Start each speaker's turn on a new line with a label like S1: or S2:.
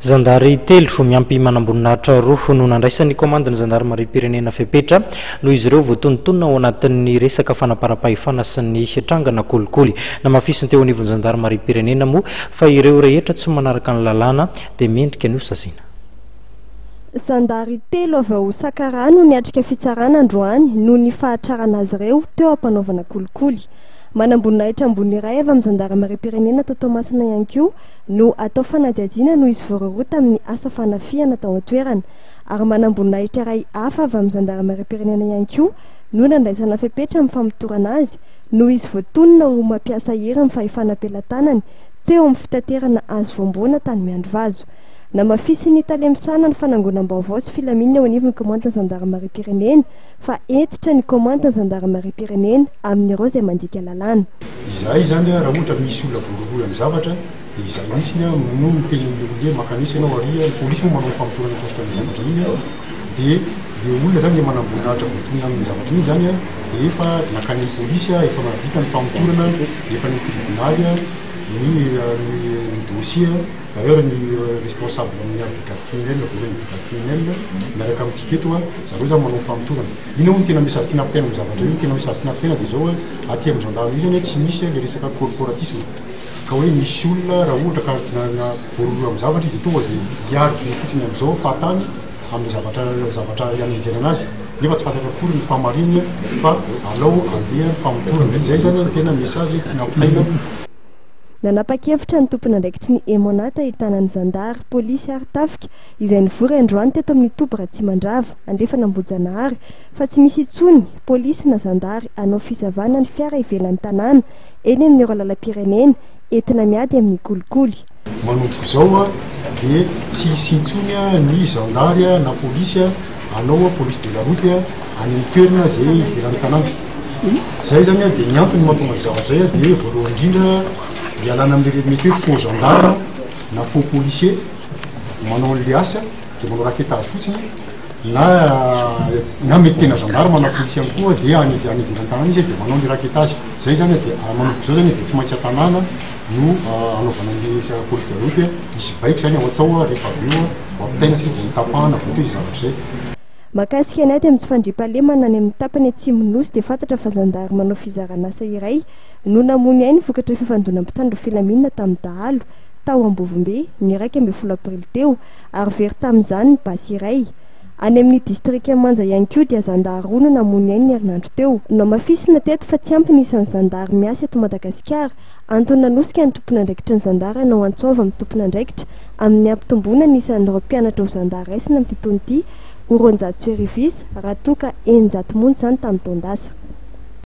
S1: Zandary telo miampy manamboninahitra roa no nandraisany komandiny Zandarmariam-pirenena fepetra no izy ireo voatonontonona ao anatin'ny resaka fanaparam-pahefana sy ny hitrangana kolikoly. Namafisiny teo anivon'ny Zandarmariam-pirenena moa fa ireo rehetra tsy manaraka ny lalàna dia mendrika anio sasina.
S2: Zandary telo avy ao Sakarano niatrika fitsarana androany no ny fahatrarana azy ireo teo ampanaovana kolikoly. Manamboninahitra ambony iray avy amin'ny Zandarmariam-pirenena tao Toamasina ihany koa no atao fanadihadiana no izy voarorota amin'ny asa fanafiana tao an-toerana, ary manamboninahitra iray hafa avy amin'ny Zandarmariam-pirenena ihany koa no nandraisana fepetra amin'ny famotorana azy no izy voatonona ho mampiasa hira amin'ny fahefana pelantanany teo amin'ny fitaterana azo voamboana tany Miandrivazo. Namafisiny talemsana ny fanangonam-baovao sy filaminana ao anivon'ny komandina Zandarmariam-pirenena fa entitra ny komandina Zandarmariam-pirenena amin'ireo izay mandika lalàna.
S3: Izahay zany raha ohatra misy olona voaroy amin'ny zavatra dia izahay mihitsy no miteny hoe makanisa ianao ary ny polisy moa manao famotorana tosika amin'ny zavatra iny dia le olona zany manamboninahitra voatonona amin'ny zavatra iny zany dia efa nakany ny polisy efa navita ny famotorana efa ny tribunaly ny dossier d'ailleurs ny responsable amin'ny brigade criminelle voalohany brigade criminelle miaraka amintsika eto zareo zany manao famotorana. Iny moa tena message tiana apitaina amin'ny zavatra io, tena message tiana apitaina dia zao aty amin'ny gendarmerie zany tsy misy le resaka corporatisme ka hoe misy olona raha ohatra ka voaroy amin'ny zavatra izy tonga dia hiarika fotsiny amin'izao fahatany amin'ny zavatra ianenjena azy nefa tsy fantatra akory ny fahamarinana fa alao andeha famotorana. Zay zany tena message tiana apitaina.
S2: Nanapa-kevitra ny tompona andraikitry ny Emonata hitanany Zandary polisy ary tafika izay nivory androany teto amin'ny Tobo Ratsimandrava andrefa Nambojanahary fa tsy misy intsony polisy na Zandary anao fisavana ny fiara ivelan'ny tanàna eny amin'ny ora lalam-pirenena entina miady amin'ny kolikoly.
S3: Manomboka izao dia tsy hisy intsony ny Zandary na polisy anao polisy de la route any amin'ny toerana izay ivelan'ny tanàna. Zay zany dia ny antony mahatonga zavatra zay dia voalohany indrindra ialana amin'ny mety hoe faux gendarme na faux policier manao an'le asa dia manao raquetage fotsiny na mety tena gendarme na policier ihany koa dia any ivelan'ny tanàna izy dia manao ny raquetage. Zay zany dia manomboka izao zany dia tsy maintsy an-tanàna no anaovana an'le police de la route misy baiko zany ao atao rehefa avy eo ampitaina sy voatapahana voato izy zavatra zay.
S2: Makasika anay dia amin'ny tsy fandriam-pahalemana any amin'ny tapany Atsimonosy dia fantatra fa Zandary manao fizarana asa iray no namony ainy vokatra fifandonam-mpitandro filaminana tamin'ny dahalo tao Ambovombe ny 1 Aprily teo ary very tamin'izany ny basy iray. Any amin'ny distrika Manja ihany koa dia Zandary roa no namony ainy ny herinandro teo. Namafisina teto fa tsy ampy nisan'ny Zandary miasa eto Madagasikara. Antony nanosika ny tompona andraikitra ny Zandary hanao antsova amin'ny tompona andraikitra amin'ny ampitomboana nisan'ireo mpianatra ho Zandary raisina amin'ity taona ity Oronjato Service raha toa ka 100 monja zany tamin'ny taon-dasa.